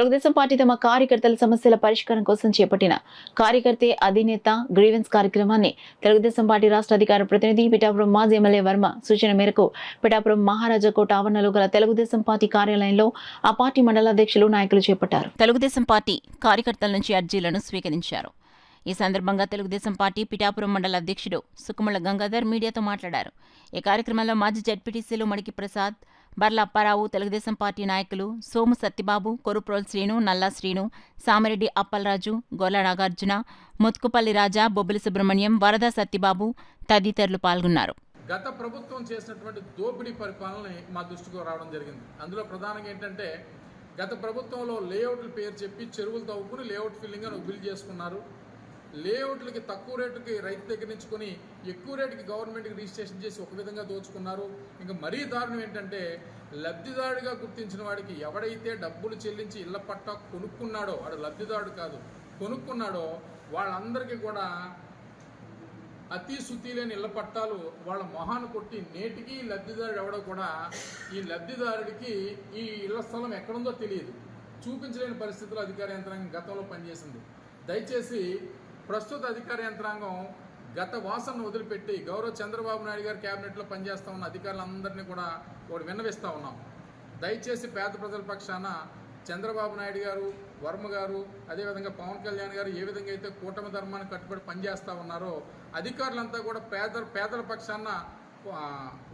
Telugu Desam party తమ కార్యకర్తల సమస్యల పరిష్కారం కోసం చేపట్టిన కార్యకర్తే అధినేత గ్రీవెన్స్ కార్యక్రమాన్ని తెలుగుదేశం పార్టీ రాష్ట్ర అధికార ప్రతినిధి పిఠాపురం మాజీ ఎమ్మెల్యే వర్మ సూచన మేరకు పిఠాపురం మహారాజా కోట ఆవరణలో గల తెలుగుదేశం పార్టీ కార్యాలయంలో ఆ పార్టీ మండల అధ్యక్షులు నాయకులు చేపట్టారు. తెలుగుదేశం పార్టీ కార్యకర్తల నుంచి అర్జీలను స్వీకరించారు. ఈ సందర్భంగా తెలుగుదేశం పార్టీ పిఠాపురం మండల అధ్యక్షుడు సుకుమల గంగాధర్ మీడియాతో మాట్లాడారు. ఈ కార్యక్రమంలో మాజీ జడ్పీటీసీలు మడికి ప్రసాద్, బర్ల అప్పారావు, తెలుగుదేశం పార్టీ నాయకులు సోము సత్యబాబు, కొరుప్రోల్ శ్రీను, నల్లా శ్రీను, సామిరెడ్డి అప్పలరాజు, గొల్ల నాగార్జున, ముత్కుపల్లి రాజా, బొబ్బిలి సుబ్రహ్మణ్యం, వరద సత్యబాబు తదితరులు పాల్గొన్నారు. గత ప్రభుత్వం చేసినటువంటి దోపిడీ పరిపాలన మా దృష్టికి రావడం జరిగింది. అందులో ప్రధానంగా ఏంటంటే గత ప్రభుత్వంలో లేఅవుట్ల పేరు చెప్పి చెరువులు తవ్వుకుని లేఅవుట్ ఫిల్లింగ్ అని బిల్ చేసుకున్నారు. లేఅవుట్లకి తక్కువ రేటుకి రైతు దగ్గర నుంచి కొని ఎక్కువ రేటుకి గవర్నమెంట్కి రిజిస్ట్రేషన్ చేసి ఒక విధంగా దోచుకున్నారు. ఇంకా మరీ దారుణం ఏంటంటే లబ్ధిదారుడిగా గుర్తించిన వాడికి ఎవడైతే డబ్బులు చెల్లించి ఇళ్ల పట్టా కొనుక్కున్నాడో, వాడు లబ్ధిదారుడు కాదు, కొనుక్కున్నాడో వాళ్ళందరికీ కూడా అతి శుద్ధి లేని ఇళ్ల పట్టాలు వాళ్ళ మొహాన్ని కొట్టి నేటికి లబ్ధిదారుడు ఎవడో కూడా ఈ లబ్ధిదారుడికి ఈ ఇళ్ల స్థలం ఎక్కడుందో తెలియదు, చూపించలేని పరిస్థితుల్లో అధికార యంత్రాంగం గతంలో పనిచేసింది. దయచేసి ప్రస్తుత అధికార యంత్రాంగం గత వాసనను వదిలిపెట్టి గౌరవ చంద్రబాబు నాయుడు గారి క్యాబినెట్లో పనిచేస్తూ ఉన్న అధికారులందరినీ కూడా ఒకటి విన్నవిస్తూ ఉన్నాం. దయచేసి పేద ప్రజల పక్షాన చంద్రబాబు నాయుడు గారు, వర్మ గారు, అదేవిధంగా పవన్ కళ్యాణ్ గారు ఏ విధంగా అయితే కూటమి ధర్మాన్ని కట్టుబడి పనిచేస్తూ ఉన్నారో అధికారులంతా కూడా పేదల పక్షాన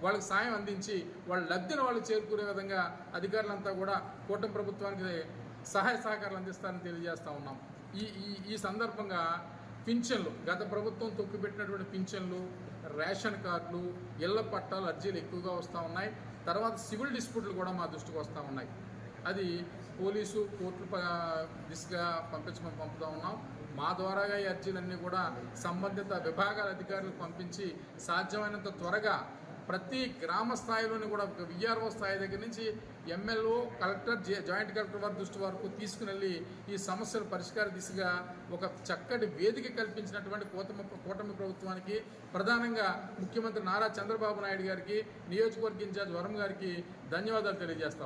వాళ్ళకి సాయం అందించి వాళ్ళ లబ్ధిని వాళ్ళు చేరుకునే విధంగా అధికారులంతా కూడా కూటమి ప్రభుత్వానికి సహాయ సహకారాలు అందిస్తారని తెలియజేస్తూ ఉన్నాం. ఈ సందర్భంగా పింఛన్లు, గత ప్రభుత్వం తొక్కిపెట్టినటువంటి పింఛన్లు, రేషన్ కార్డులు, ఇళ్ల పట్టాలు అర్జీలు ఎక్కువగా వస్తూ ఉన్నాయి. తర్వాత సివిల్ డిస్ప్యూట్లు కూడా మా దృష్టికి వస్తూ ఉన్నాయి. అది పోలీసు కోర్టుల దిశగా పంపుతూ ఉన్నాం. మా ద్వారాగా ఈ అర్జీలన్నీ కూడా సంబంధిత విభాగాల అధికారులకు పంపించి సాధ్యమైనంత త్వరగా ప్రతి గ్రామ స్థాయిలోని కూడా విఆర్ఓ స్థాయి దగ్గర నుంచి ఎమ్మెల్యే, కలెక్టర్, జాయింట్ కలెక్టర్ వారి దృష్టి వరకు తీసుకుని వెళ్ళి ఈ సమస్యల పరిష్కార దిశగా ఒక చక్కటి వేదిక కల్పించినటువంటి కూటమి ప్రభుత్వానికి, ప్రధానంగా ముఖ్యమంత్రి నారా చంద్రబాబు నాయుడు గారికి, నియోజకవర్గ ఇన్ఛార్జ్ వరం గారికి ధన్యవాదాలు తెలియజేస్తాం.